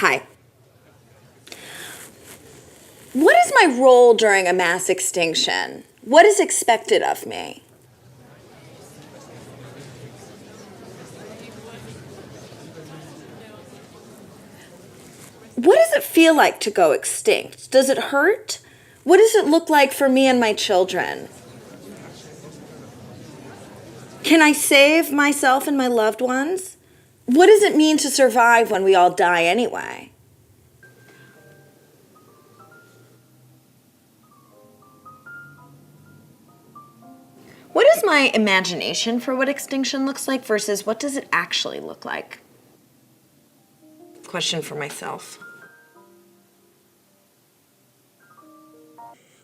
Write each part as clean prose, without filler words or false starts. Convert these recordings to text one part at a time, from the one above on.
Hi. What is my role during a mass extinction? What is expected of me? What does it feel like to go extinct? Does it hurt? What does it look like for me and my children? Can I save myself and my loved ones? What does it mean to survive when we all die anyway? What is my imagination for what extinction looks like versus what does it actually look like? Question for myself.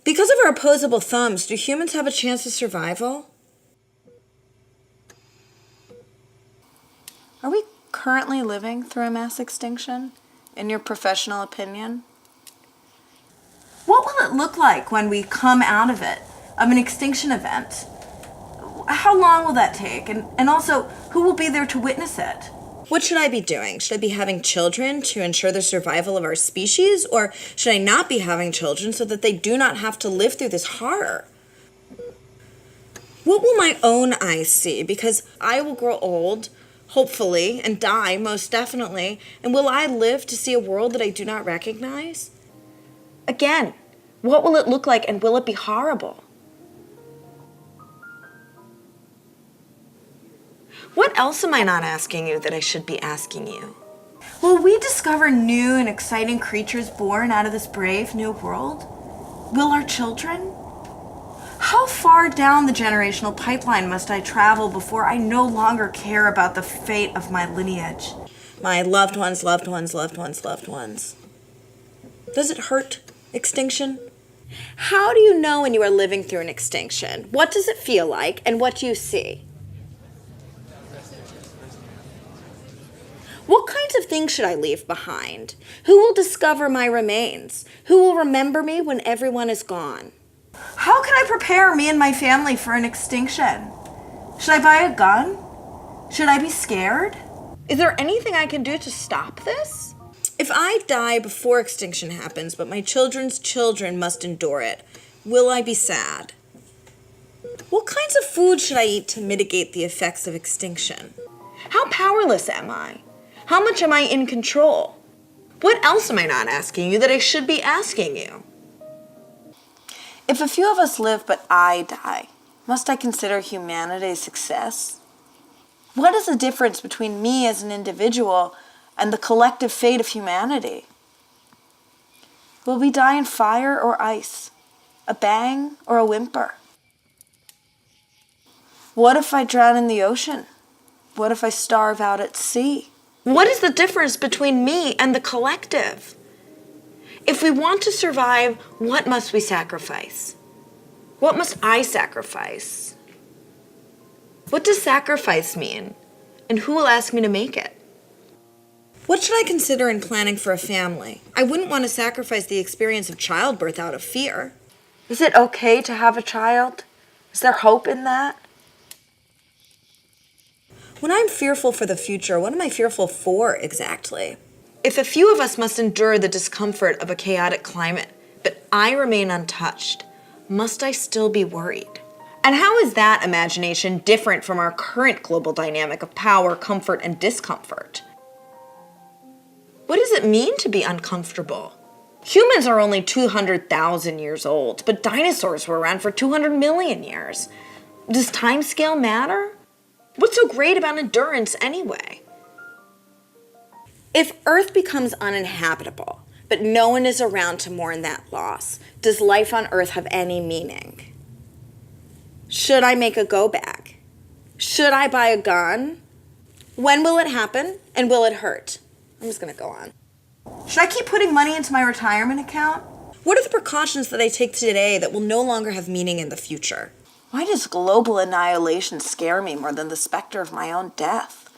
Because of our opposable thumbs, do humans have a chance of survival? Are we currently living through a mass extinction, in your professional opinion? What will it look like when we come out of it, of an extinction event? How long will that take? And also, who will be there to witness it? What should I be doing? Should I be having children to ensure the survival of our species? Or should I not be having children so that they do not have to live through this horror? What will my own eyes see? Because I will grow old, hopefully, and die, most definitely. And will I live to see a world that I do not recognize? Again, what will it look like and will it be horrible? What else am I not asking you that I should be asking you? Will we discover new and exciting creatures born out of this brave new world? Will our children? How far down the generational pipeline must I travel before I no longer care about the fate of my lineage? My loved ones, loved ones, loved ones, loved ones. Does it hurt, extinction? How do you know when you are living through an extinction? What does it feel like and what do you see? What kinds of things should I leave behind? Who will discover my remains? Who will remember me when everyone is gone? How can I prepare me and my family for an extinction? Should I buy a gun? Should I be scared? Is there anything I can do to stop this? If I die before extinction happens, but my children's children must endure it, will I be sad? What kinds of food should I eat to mitigate the effects of extinction? How powerless am I? How much am I in control? What else am I not asking you that I should be asking you? If a few of us live but I die, must I consider humanity a success? What is the difference between me as an individual and the collective fate of humanity? Will we die in fire or ice? A bang or a whimper? What if I drown in the ocean? What if I starve out at sea? What is the difference between me and the collective? If we want to survive, what must we sacrifice? What must I sacrifice? What does sacrifice mean? And who will ask me to make it? What should I consider in planning for a family? I wouldn't want to sacrifice the experience of childbirth out of fear. Is it okay to have a child? Is there hope in that? When I'm fearful for the future, what am I fearful for exactly? If a few of us must endure the discomfort of a chaotic climate, but I remain untouched, must I still be worried? And how is that imagination different from our current global dynamic of power, comfort, and discomfort? What does it mean to be uncomfortable? Humans are only 200,000 years old, but dinosaurs were around for 200 million years. Does time scale matter? What's so great about endurance anyway? If Earth becomes uninhabitable, but no one is around to mourn that loss, does life on Earth have any meaning? Should I make a go bag? Should I buy a gun? When will it happen and will it hurt? I'm just gonna go on. Should I keep putting money into my retirement account? What are the precautions that I take today that will no longer have meaning in the future? Why does global annihilation scare me more than the specter of my own death?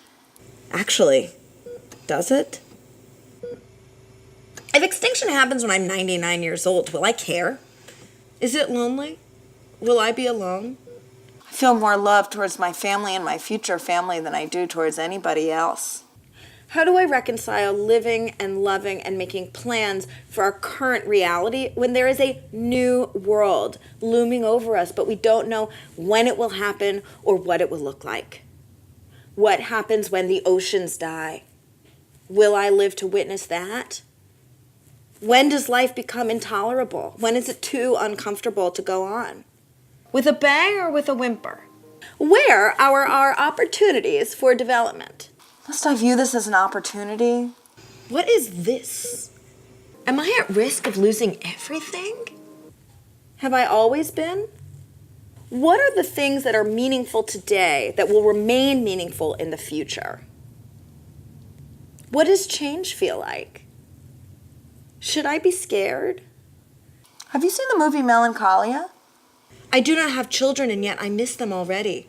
Actually, does it? If extinction happens when I'm 99 years old, will I care? Is it lonely? Will I be alone? I feel more love towards my family and my future family than I do towards anybody else. How do I reconcile living and loving and making plans for our current reality when there is a new world looming over us, but we don't know when it will happen or what it will look like? What happens when the oceans die? Will I live to witness that? When does life become intolerable? When is it too uncomfortable to go on? With a bang or with a whimper? Where are our opportunities for development? Must I view this as an opportunity? What is this? Am I at risk of losing everything? Have I always been? What are the things that are meaningful today that will remain meaningful in the future? What does change feel like? Should I be scared? Have you seen the movie Melancholia? I do not have children, and yet I miss them already.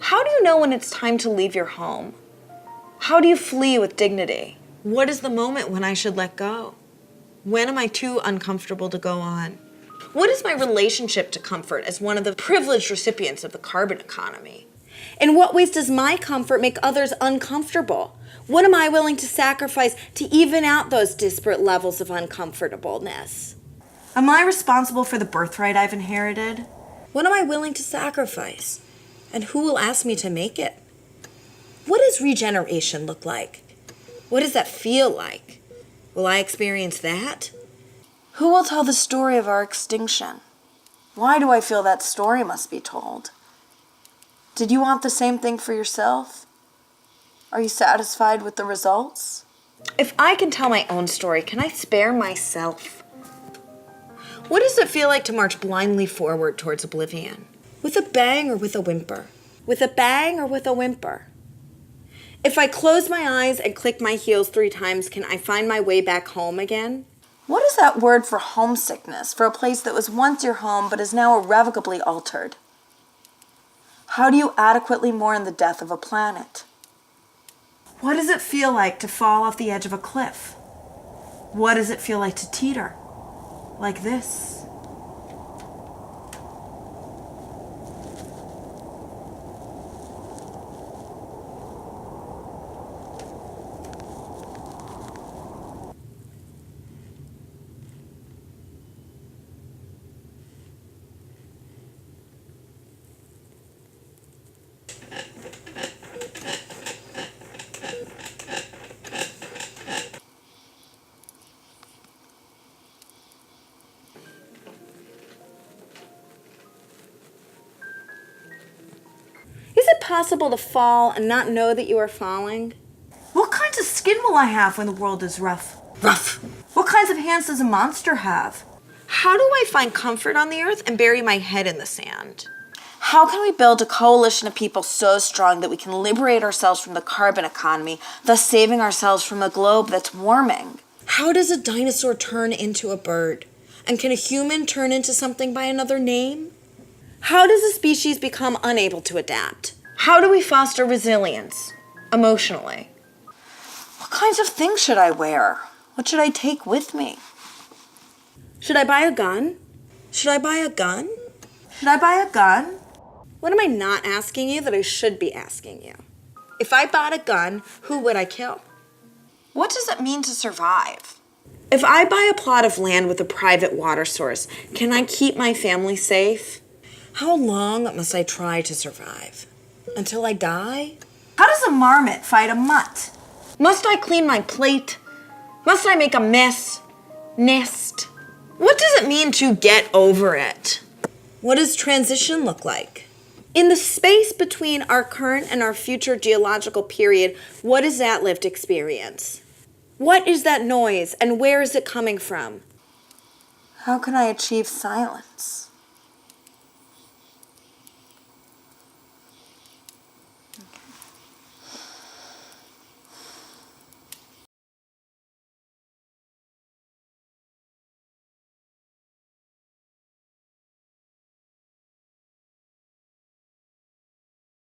How do you know when it's time to leave your home? How do you flee with dignity? What is the moment when I should let go? When am I too uncomfortable to go on? What is my relationship to comfort as one of the privileged recipients of the carbon economy? In what ways does my comfort make others uncomfortable? What am I willing to sacrifice to even out those disparate levels of uncomfortableness? Am I responsible for the birthright I've inherited? What am I willing to sacrifice? And who will ask me to make it? What does regeneration look like? What does that feel like? Will I experience that? Who will tell the story of our extinction? Why do I feel that story must be told? Did you want the same thing for yourself? Are you satisfied with the results? If I can tell my own story, can I spare myself? What does it feel like to march blindly forward towards oblivion? With a bang or with a whimper? With a bang or with a whimper? If I close my eyes and click my heels 3 times, can I find my way back home again? What is that word for homesickness, for a place that was once your home but is now irrevocably altered? How do you adequately mourn the death of a planet? What does it feel like to fall off the edge of a cliff? What does it feel like to teeter? Like this. Is it possible to fall and not know that you are falling? What kinds of skin will I have when the world is rough? Rough. What kinds of hands does a monster have? How do I find comfort on the earth and bury my head in the sand? How can we build a coalition of people so strong that we can liberate ourselves from the carbon economy, thus saving ourselves from a globe that's warming? How does a dinosaur turn into a bird? And can a human turn into something by another name? How does a species become unable to adapt? How do we foster resilience emotionally? What kinds of things should I wear? What should I take with me? Should I buy a gun? Should I buy a gun? Should I buy a gun? What am I not asking you that I should be asking you? If I bought a gun, who would I kill? What does it mean to survive? If I buy a plot of land with a private water source, can I keep my family safe? How long must I try to survive? Until I die? How does a marmot fight a mutt? Must I clean my plate? Must I make a mess? Nest? What does it mean to get over it? What does transition look like? In the space between our current and our future geological period, what is that lived experience? What is that noise and where is it coming from? How can I achieve silence?